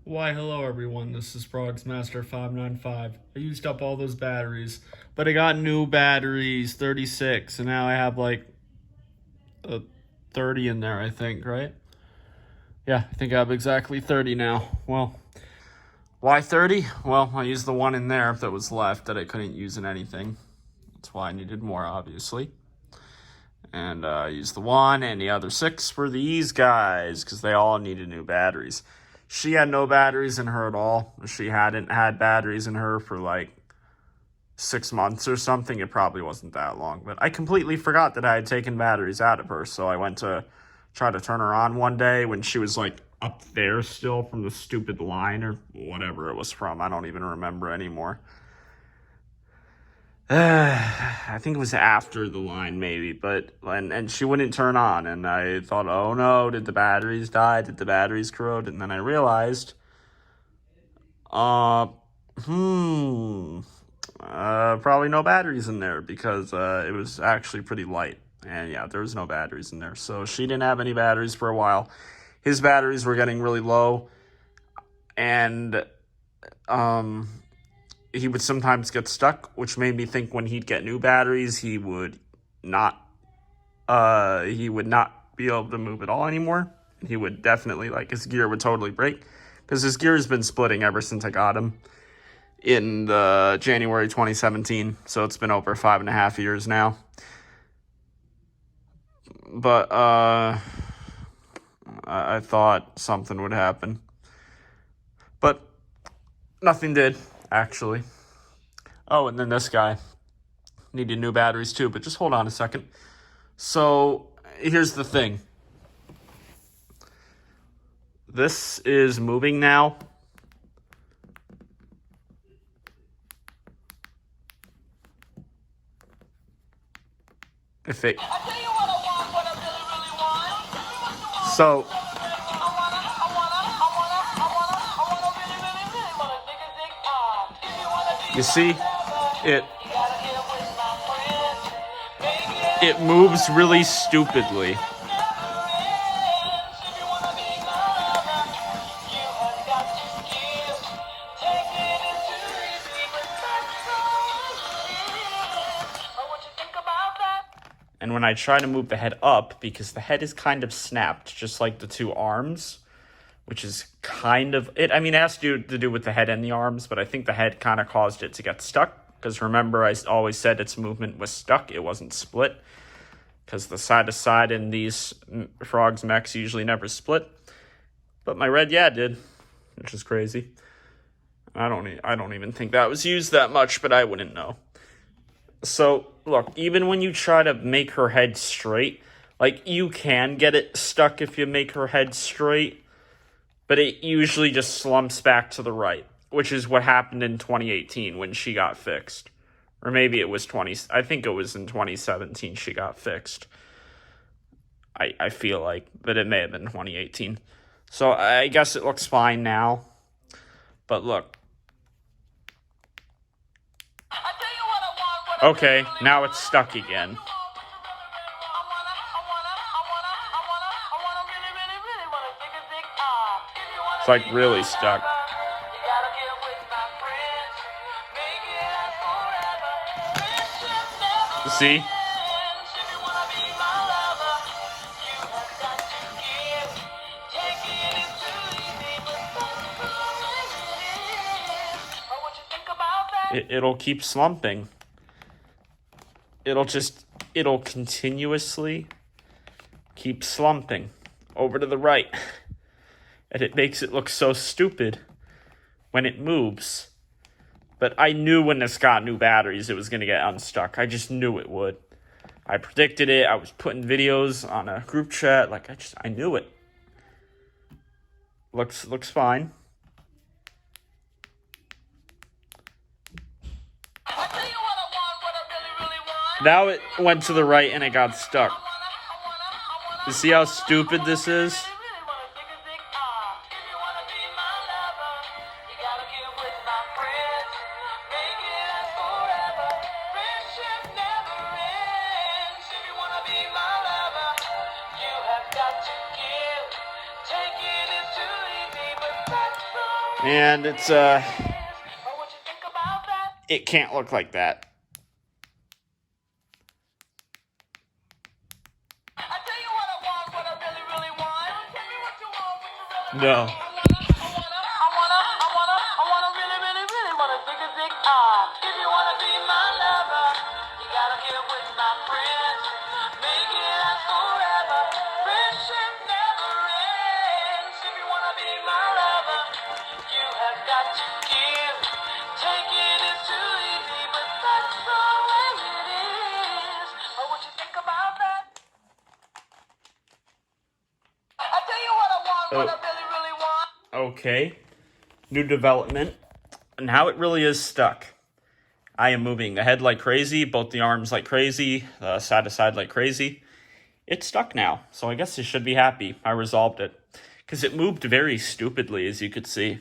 Why, hello everyone, this is Frogz Master 595. I used up all those batteries, but I got new batteries, 36, and now I have like 30 in there, I think, right? Yeah, I think I have exactly 30 now. Well, why 30? Well, I used the one in there that was left that I couldn't use in anything. That's why I needed more, obviously. And I used the one, and the other 6 for these guys, because they all needed new batteries. She had no batteries in her at all. She hadn't had batteries in her for like 6 months or something. It probably wasn't that long. But I completely forgot that I had taken batteries out of her. So I went to try to turn her on one day when she was like up there still from the stupid line or whatever it was from. I don't even remember anymore. I think it was after the line maybe, but and she wouldn't turn on, and I thought, oh no, did the batteries die? Did the batteries corrode? And then I realized, probably no batteries in there because it was actually pretty light, and yeah, there was no batteries in there. So she didn't have any batteries for a while. His batteries were getting really low, and he would sometimes get stuck, which made me think when he'd get new batteries, he would not be able to move at all anymore. He would definitely, like, his gear would totally break, because his gear has been splitting ever since I got him in the January 2017. So it's been over 5.5 years now. But I thought something would happen, but nothing did. Actually. Oh, and then this guy needed new batteries too, but just hold on a second. So, here's the thing. This is moving now. If it... So... You see, it moves really stupidly. And when I try to move the head up, because the head is kind of snapped, just like the 2 arms, which is kind of it. I mean, it has to do with the head and the arms, but I think the head kind of caused it to get stuck. Because remember, I always said its movement was stuck. It wasn't split. Because the side to side in these Frogz mechs usually never split. But my red, yeah, did, which is crazy. I don't even think that was used that much, but I wouldn't know. So look, even when you try to make her head straight, like, you can get it stuck if you make her head straight. But it usually just slumps back to the right, which is what happened in 2018 when she got fixed. Or maybe it was I think it was in 2017 she got fixed. I feel like, but it may have been 2018. So I guess it looks fine now. But look. Okay, now it's stuck again. It's like really stuck. See? It'll keep slumping. It'll continuously keep slumping over to the right. And it makes it look so stupid when it moves. But I knew when this got new batteries, it was going to get unstuck. I just knew it would. I predicted it. I was putting videos on a group chat. Like, I knew it. Looks fine. Now it went to the right and it got stuck. You see how stupid this is? Got to give, take it is too easy, but that's the And it's, it can't look like that. No. Okay. New development. Now it really is stuck. I am moving the head like crazy, both the arms like crazy, side to side like crazy. It's stuck now, so I guess you should be happy. I resolved it. Because it moved very stupidly, as you could see.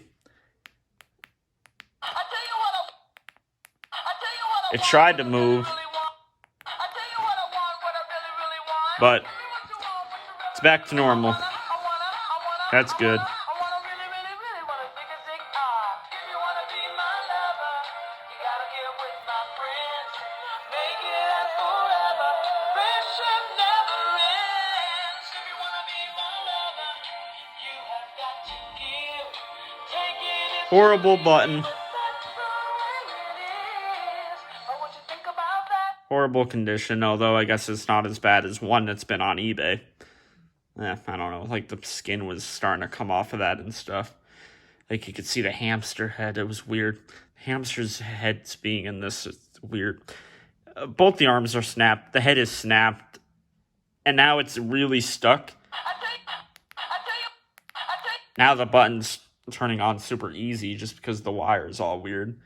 It tried to move, but it's back to normal. That's good. Horrible button. Horrible condition, although I guess it's not as bad as one that's been on eBay. I don't know, like the skin was starting to come off of that and stuff. Like you could see the hamster head, it was weird. Hamster's heads being in this is weird. Both the arms are snapped, the head is snapped, and now it's really stuck. Now the button's turning on super easy just because the wire is all weird.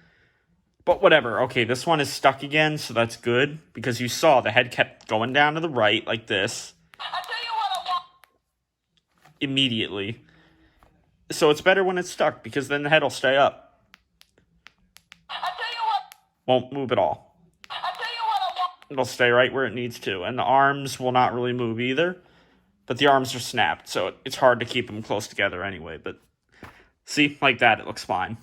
But whatever. Okay, this one is stuck again, so that's good. Because you saw the head kept going down to the right like this. Immediately. So it's better when it's stuck, because then the head will stay up. Won't move at all. It'll stay right where it needs to. And the arms will not really move either. But the arms are snapped, so it's hard to keep them close together anyway. But see, like that, it looks fine.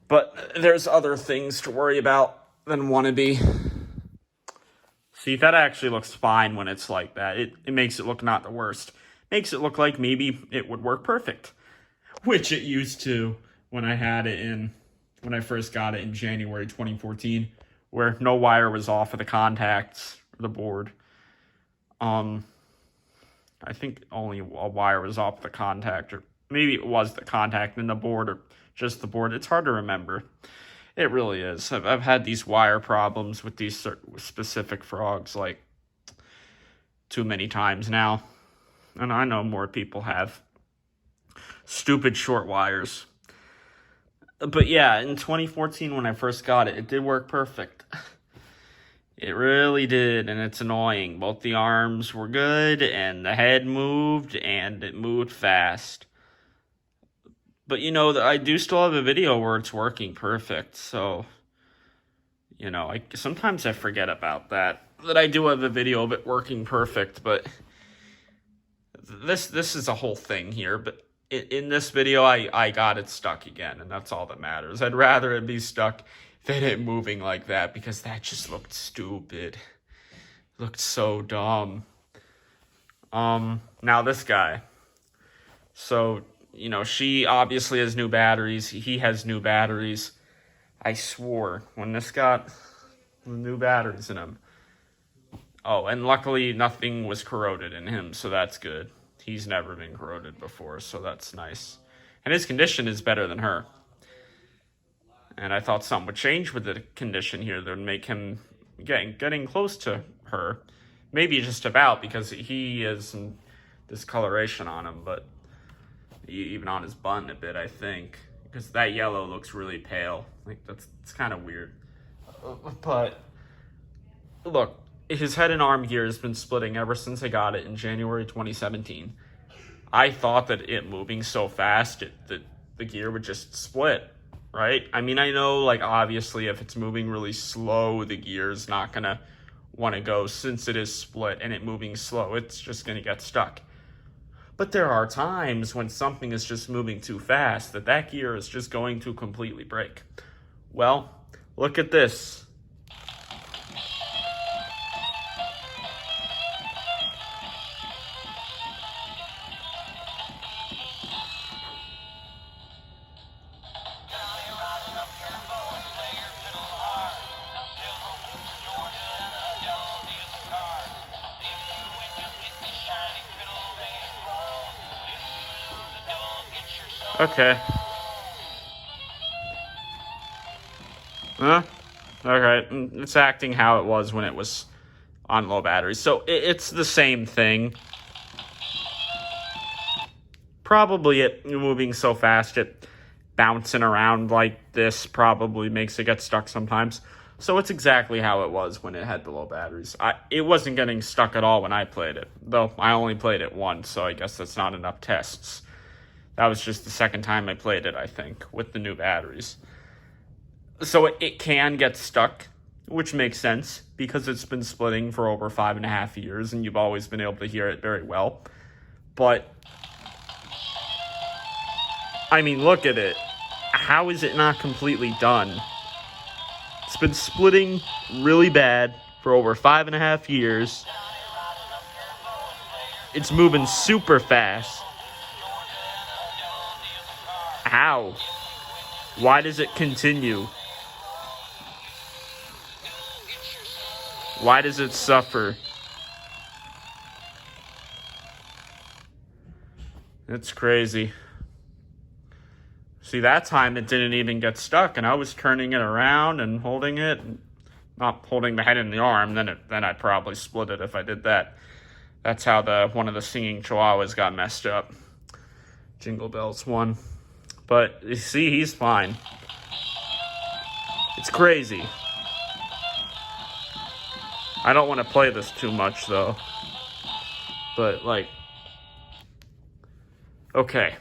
But there's other things to worry about than wannabe. See, that actually looks fine when it's like that. It makes it look not the worst. Makes it look like maybe it would work perfect. Which it used to when I first got it in January 2014, where no wire was off of the contacts or the board. I think only a wire was off the contact, or maybe it was the contact in the board, or just the board. It's hard to remember. It really is. I've had these wire problems with these specific frogs like too many times now. And I know more people have. Stupid short wires. But yeah, in 2014 when I first got it, it did work perfect. It really did, and it's annoying. Both the arms were good, and the head moved, and it moved fast. But, you know, I do still have a video where it's working perfect, so, you know, sometimes I forget about that I do have a video of it working perfect, but this is a whole thing here, but in this video, I got it stuck again, and that's all that matters. I'd rather it be stuck than it moving like that, because that just looked stupid. It looked so dumb. Now this guy. So, you know, she obviously has new batteries. He has new batteries. I swore when this got new batteries in him. Oh, and luckily nothing was corroded in him, so that's good. He's never been corroded before, so that's nice. And his condition is better than her. And I thought something would change with the condition here that would make him getting close to her. Maybe just about, because he has some discoloration on him, but even on his bun a bit, I think. Because that yellow looks really pale. Like, it's kind of weird. But, look, his head and arm gear has been splitting ever since I got it in January 2017. I thought that it moving so fast, that the gear would just split, right? I mean, I know, like, obviously, if it's moving really slow, the gear's not going to want to go. Since it is split and it moving slow, it's just going to get stuck. But there are times when something is just moving too fast that gear is just going to completely break. Well, look at this. Okay. Huh? Okay. It's acting how it was when it was on low batteries. So it's the same thing. Probably it moving so fast, it bouncing around like this probably makes it get stuck sometimes. So it's exactly how it was when it had the low batteries. It wasn't getting stuck at all when I played it. Though I only played it once, so I guess that's not enough tests. That was just the second time I played it, I think, with the new batteries. So it can get stuck, which makes sense, because it's been splitting for over 5.5 years, and you've always been able to hear it very well. But, I mean, look at it. How is it not completely done? It's been splitting really bad for over 5.5 years. It's moving super fast. How? Why does it continue? Why does it suffer? It's crazy. See, that time it didn't even get stuck, and I was turning it around and holding it, not holding the head in the arm. Then I'd probably split it if I did that. That's how one of the singing chihuahuas got messed up. Jingle Bells won. But, you see, he's fine. It's crazy. I don't want to play this too much, though. But, like... Okay.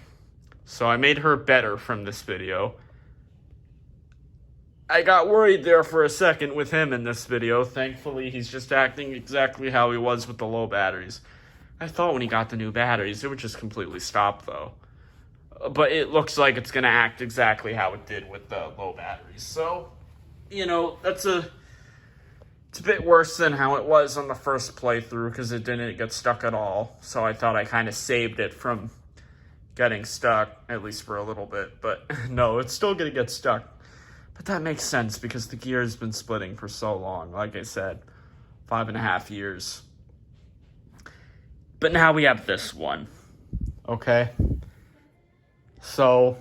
So I made her better from this video. I got worried there for a second with him in this video. Thankfully, he's just acting exactly how he was with the low batteries. I thought when he got the new batteries, it would just completely stop, though. But it looks like it's going to act exactly how it did with the low batteries. So, you know, it's a bit worse than how it was on the first playthrough because it didn't get stuck at all. So I thought I kind of saved it from getting stuck, at least for a little bit. But no, it's still going to get stuck. But that makes sense because the gear has been splitting for so long. Like I said, 5.5 years. But now we have this one. Okay? So,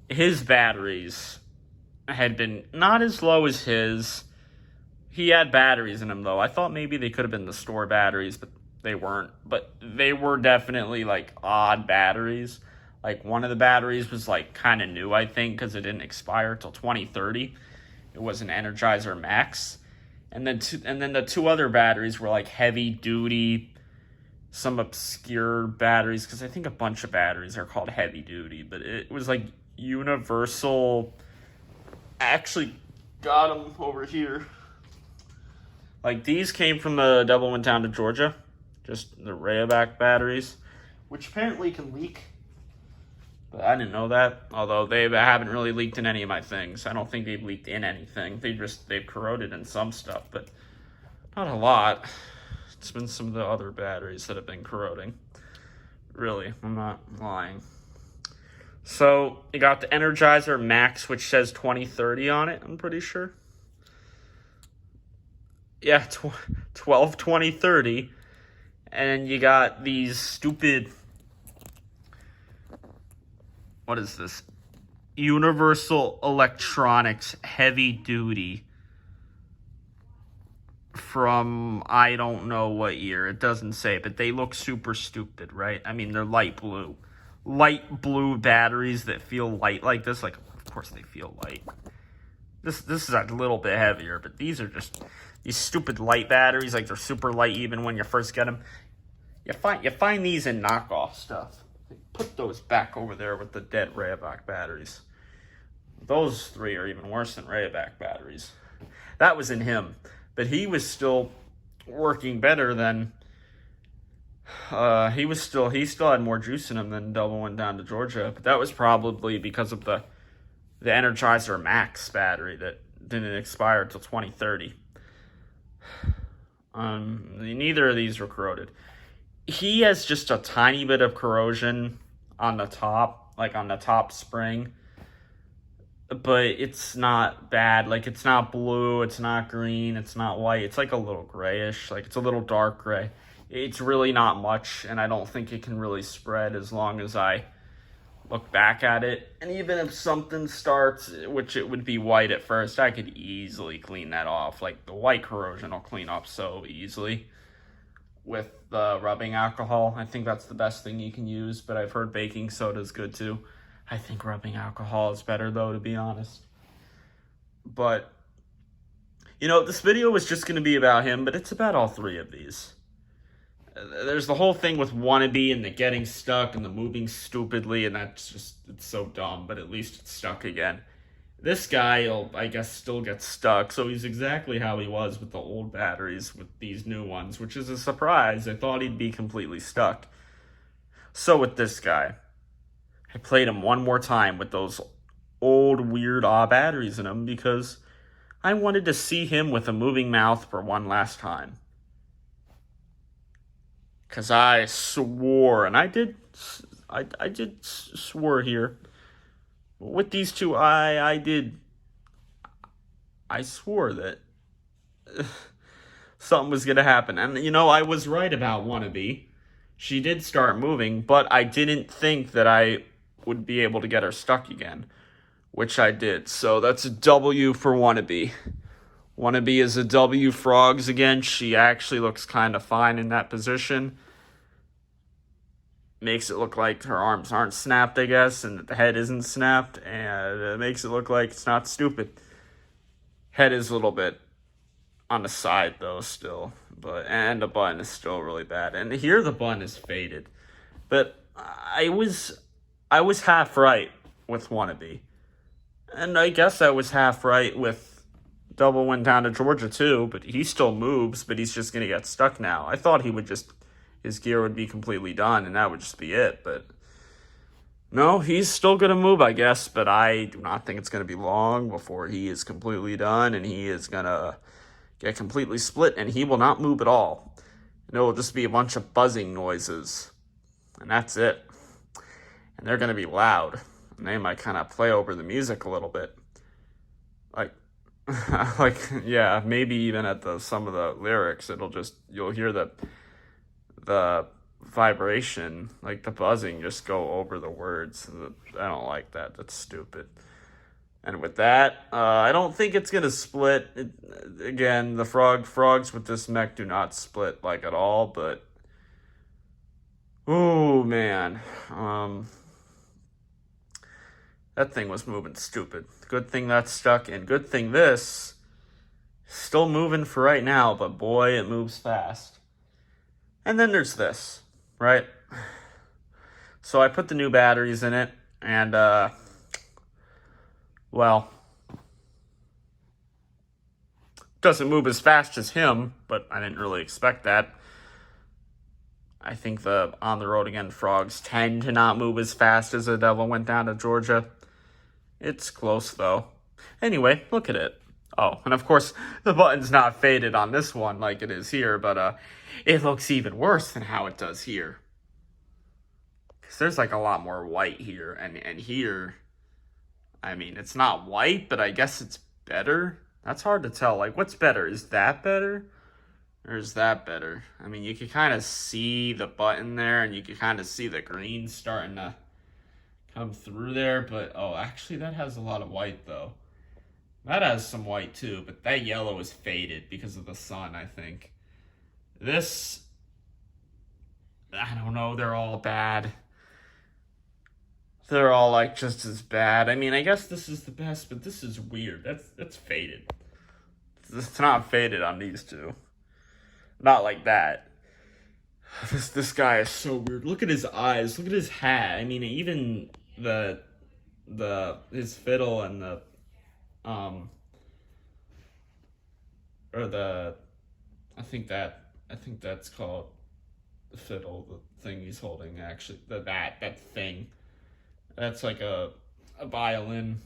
his batteries had been not as low as his. He had batteries in him, though. I thought maybe they could have been the store batteries, but they weren't. But they were definitely, like, odd batteries. Like, one of the batteries was, like, kind of new, I think, because it didn't expire till 2030. It was an Energizer Max. And then the two other batteries were, like, heavy-duty, some obscure batteries, because I think a bunch of batteries are called heavy duty, but it was like universal. I actually got them over here. Like, these came from the Devil Went Down to Georgia, just the Rayovac batteries, which apparently can leak, but I didn't know that, although they haven't really leaked in any of my things. I don't think they've leaked in anything. They've corroded in some stuff, but not a lot. It's been some of the other batteries that have been corroding. Really, I'm not lying. So, you got the Energizer Max, which says 2030 on it, I'm pretty sure. Yeah, 12/20/30. And you got these stupid... What is this? Universal Electronics Heavy Duty. From, I don't know what year. It doesn't say, but they look super stupid, right? I mean, they're light blue. Light blue batteries that feel light like this. Like, of course they feel light. This is a little bit heavier, but these are just these stupid light batteries. Like, they're super light even when you first get them. You find these in knockoff stuff. Put those back over there with the dead Rayovac batteries. Those three are even worse than Rayovac batteries. That was in him. But he was still working better than He still had more juice in him than Double went down to Georgia, but that was probably because of the Energizer Max battery that didn't expire until 2030. Neither of these were corroded. He has just a tiny bit of corrosion on the top, like on the top spring, but it's not bad. Like, it's not blue, it's not green, it's not white. It's like a little grayish, like it's a little dark gray. It's really not much, and I don't think it can really spread as long as I look back at it. And even if something starts, which it would be white at first, I could easily clean that off. Like, the white corrosion will clean up so easily with the rubbing alcohol. I think that's the best thing you can use, but I've heard baking soda is good too. I think rubbing alcohol is better though, to be honest. But, this video was just going to be about him, but it's about all three of these. There's the whole thing with Wannabe and the getting stuck and the moving stupidly, and it's so dumb, but at least it's stuck again. This guy will, I guess, still get stuck, so he's exactly how he was with the old batteries with these new ones, which is a surprise. I thought he'd be completely stuck. So with this guy, I played him one more time with those old, weird, batteries in him because I wanted to see him with a moving mouth for one last time. Because I swore, and I did swore here. With these two, I swore that something was going to happen. And, I was right about Wannabe. She did start moving, but I didn't think that I would be able to get her stuck again, which I did. So that's a W for Wannabe. Wannabe is a W. Frogz again. She actually looks kind of fine in that position. Makes it look like her arms aren't snapped, I guess, and that the head isn't snapped, and it makes it look like it's not stupid. Head is a little bit on the side, though, still, and the button is still really bad. And here the button is faded. But I was half right with Wannabe. And I guess I was half right with Double went down to Georgia, too, but he still moves, but he's just going to get stuck now. I thought his gear would be completely done, and that would just be it, but no, he's still going to move, I guess, but I do not think it's going to be long before he is completely done, and he is going to get completely split, and he will not move at all. And it will just be a bunch of buzzing noises, and that's it. And they're going to be loud, and they might kind of play over the music a little bit. Yeah, maybe even at some of the lyrics, you'll hear the vibration, like the buzzing, just go over the words. I don't like that. That's stupid. And with that, I don't think it's gonna split. Again, the frogs with this mech do not split like at all. But oh man, that thing was moving stupid. Good thing that's stuck, and good thing this still moving for right now. But boy, it moves fast. And then there's this, right? So I put the new batteries in it, and, doesn't move as fast as him, but I didn't really expect that. I think the On the Road Again frogs tend to not move as fast as the Devil went down to Georgia. It's close, though. Anyway, look at it. Oh, and of course, the button's not faded on this one like it is here, but it looks even worse than how it does here. Because there's like a lot more white here, and here, I mean, it's not white, but I guess it's better. That's hard to tell. Like, what's better? Is that better? Or is that better? I mean, you can kind of see the button there, and you can kind of see the green starting to come through there, but actually that has a lot of white though. That has some white too, but that yellow is faded because of the sun, I think. This, I don't know, they're all bad. They're all like just as bad. I mean, I guess this is the best, but this is weird. That's faded. It's not faded on these two. Not like that. This guy is so weird. Look at his eyes. Look at his hat. I mean, even his fiddle and I think that's called fiddle, the thing he's holding, actually. That thing. That's like a violin.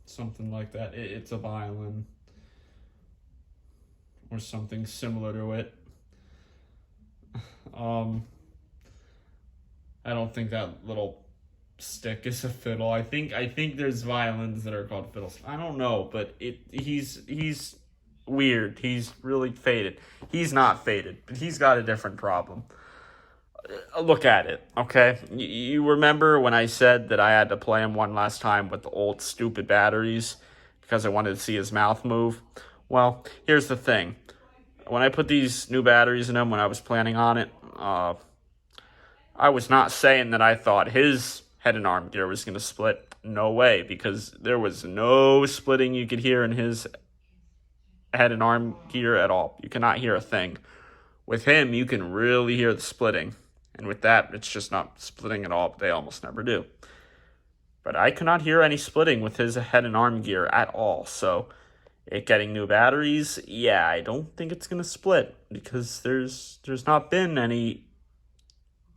Something like that. It's a violin. Or something similar to it. I don't think that little stick is a fiddle. I think there's violins that are called fiddles. I don't know, but he's weird. He's really faded. He's not faded, but he's got a different problem. Look at it, okay? You remember when I said that I had to play him one last time with the old stupid batteries because I wanted to see his mouth move? Well, here's the thing. When I put these new batteries in him, when I was planning on it, I was not saying that I thought his head and arm gear was going to split. No way, because there was no splitting you could hear in his head and arm gear at all. You cannot hear a thing. With him, you can really hear the splitting. And with that, it's just not splitting at all, but they almost never do. But I could not hear any splitting with his head and arm gear at all. So, it getting new batteries, yeah, I don't think it's going to split. Because there's not been any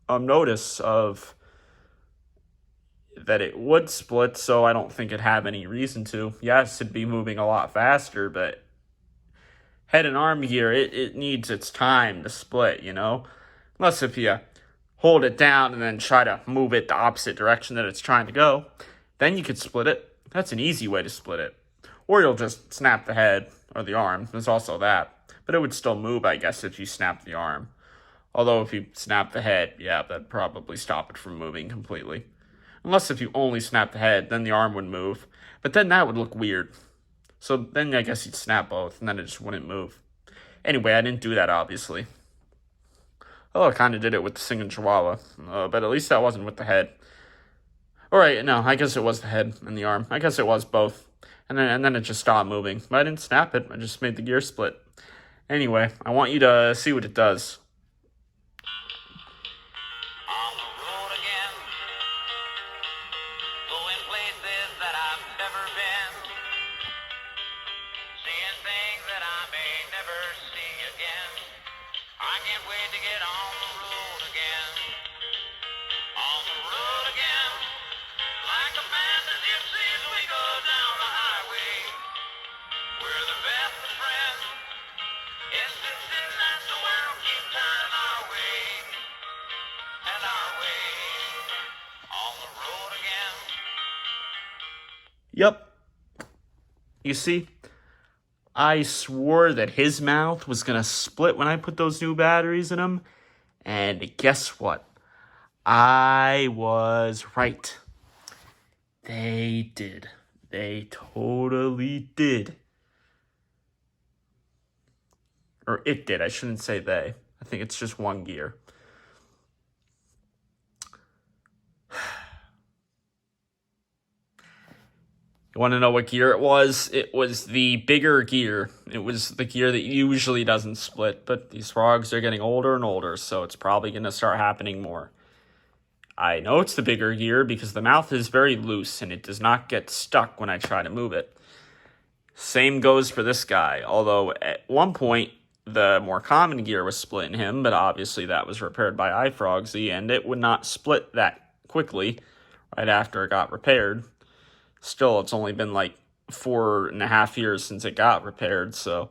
notice of that it would split, so I don't think it'd have any reason to. Yes, it'd be moving a lot faster, but head and arm gear, it needs its time to split, you know? Unless if you hold it down and then try to move it the opposite direction that it's trying to go, then you could split it. That's an easy way to split it. Or you'll just snap the head or the arm. There's also that. But it would still move, I guess, if you snap the arm. Although if you snap the head, yeah, that'd probably stop it from moving completely. Unless if you only snap the head, then the arm would move. But then that would look weird. So then I guess you'd snap both, and then it just wouldn't move. Anyway, I didn't do that, obviously. Oh, I kind of did it with the singing chihuahua. But at least that wasn't with the head. Alright, no, I guess it was the head and the arm. I guess it was both. And then it just stopped moving. But I didn't snap it. I just made the gear split. Anyway, I want you to see what it does. Yep. You see, I swore that his mouth was going to split when I put those new batteries in him. And guess what? I was right. They did. They totally did. Or it did. I shouldn't say they. I think it's just one gear. You want to know what gear it was? It was the bigger gear. It was the gear that usually doesn't split, but these frogs are getting older and older, so it's probably going to start happening more. I know it's the bigger gear because the mouth is very loose and it does not get stuck when I try to move it. Same goes for this guy, although at one point the more common gear was split in him, but obviously that was repaired by Frogz, and it would not split that quickly right after it got repaired. Still, it's only been like 4.5 years since it got repaired, so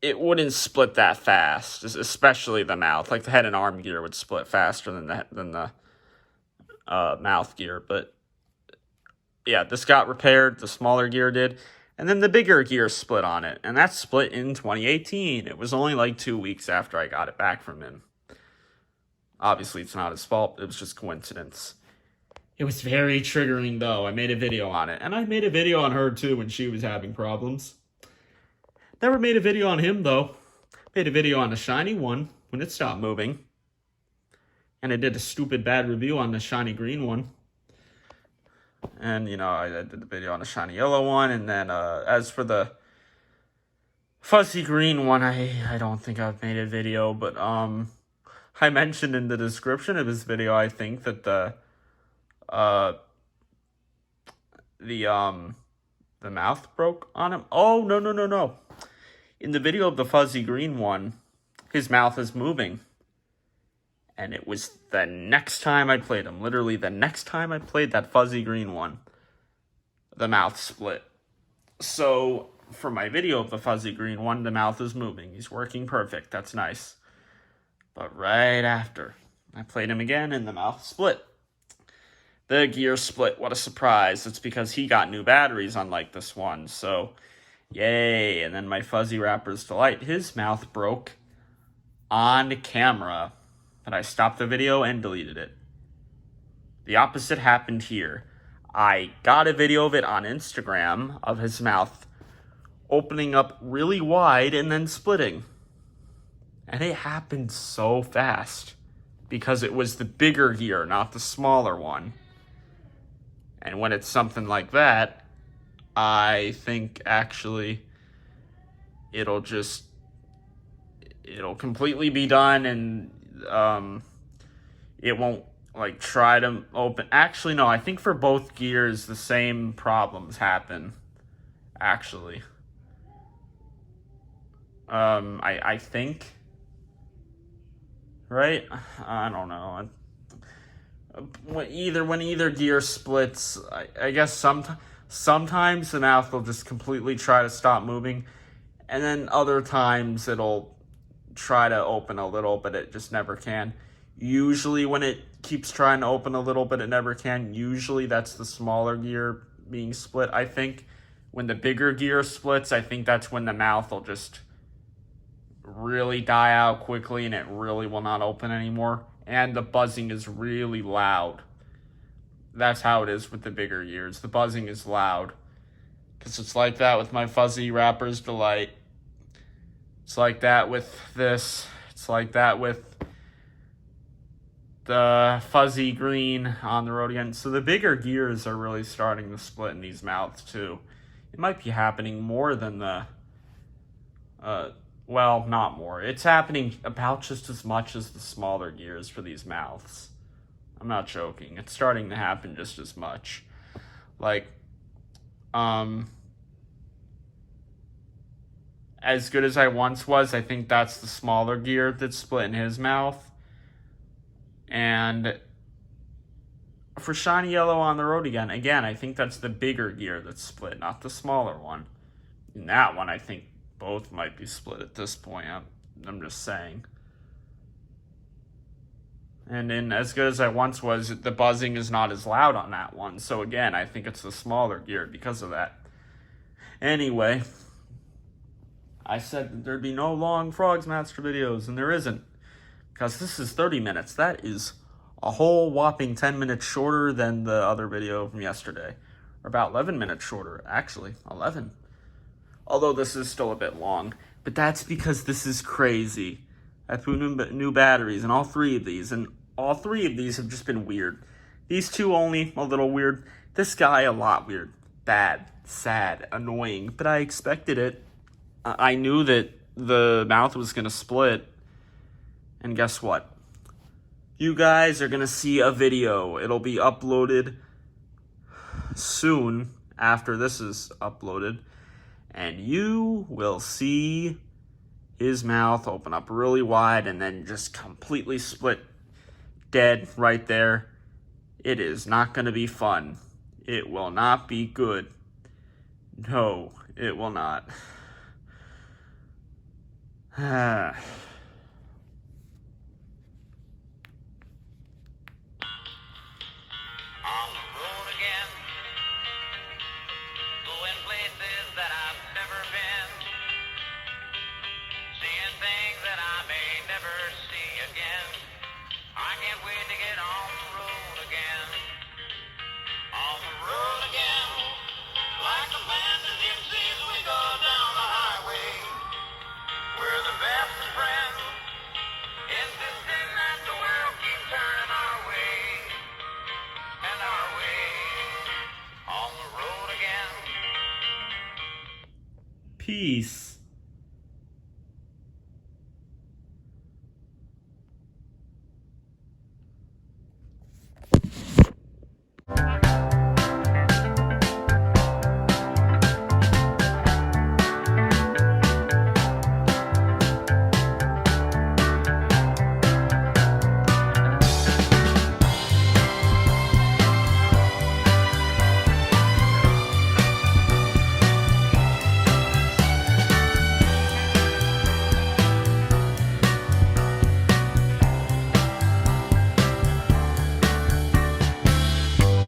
it wouldn't split that fast, especially the mouth. Like the head and arm gear would split faster than the mouth gear. But yeah, this got repaired. The smaller gear did, and then the bigger gear split on it, and that split in 2018. It was only like 2 weeks after I got it back from him. Obviously, it's not his fault. It was just coincidence. It was very triggering, though. I made a video on it. And I made a video on her, too, when she was having problems. Never made a video on him, though. Made a video on the shiny one when it stopped moving. And I did a stupid bad review on the shiny green one. And, you know, I did the video on the shiny yellow one. And then, as for the fuzzy green one, I don't think I've made a video. But, I mentioned in the description of this video, I think, that the mouth broke on him. Oh, no. In the video of the fuzzy green one, his mouth is moving. And it was the next time I played him, literally the next time I played that fuzzy green one, the mouth split. So for my video of the fuzzy green one, the mouth is moving. He's working perfect. That's nice. But right after, I played him again and the mouth split. The gear split. What a surprise. It's because he got new batteries, unlike this one. So, yay. And then my fuzzy rapper's delight, his mouth broke on camera. But I stopped the video and deleted it. The opposite happened here. I got a video of it on Instagram of his mouth opening up really wide and then splitting. And it happened so fast because it was the bigger gear, not the smaller one. And when it's something like that, I think actually it'll completely be done, and it won't like try to open. Actually, no, I think for both gears the same problems happen. Actually, I think, right? I don't know. When either gear splits, I guess sometimes the mouth will just completely try to stop moving, and then other times it'll try to open a little, but it just never can. Usually when it keeps trying to open a little, but it never can, usually that's the smaller gear being split, I think. When the bigger gear splits, I think that's when the mouth will just really die out quickly and it really will not open anymore. And the buzzing is really loud. That's how it is with the bigger gears. The buzzing is loud. Because it's like that with my fuzzy rapper's delight. It's like that with this. It's like that with the fuzzy green on the road again. So the bigger gears are really starting to split in these mouths too. It might be happening more than the... well, not more. It's happening about just as much as the smaller gears for these mouths. I'm not joking. It's starting to happen just as much. Like, as good as I once was, I think that's the smaller gear that's split in his mouth. And for Shiny Yellow on the road again, I think that's the bigger gear that's split, not the smaller one. And that one, I think both might be split at this point. I'm just saying. And in As Good As I Once Was, the buzzing is not as loud on that one. So again, I think it's the smaller gear because of that. Anyway, I said that there'd be no long Frogz Master videos, and there isn't. Because this is 30 minutes. That is a whole whopping 10 minutes shorter than the other video from yesterday. Or about 11 minutes shorter, actually. 11. Although this is still a bit long. But that's because this is crazy. I put new batteries in all three of these. And all three of these have just been weird. These two only a little weird. This guy a lot weird. Bad, sad, annoying. But I expected it. I knew that the mouth was going to split. And guess what? You guys are going to see a video. It'll be uploaded soon after this is uploaded. And you will see his mouth open up really wide and then just completely split dead right there. It is not going to be fun. It will not be good. No, it will not. Peace.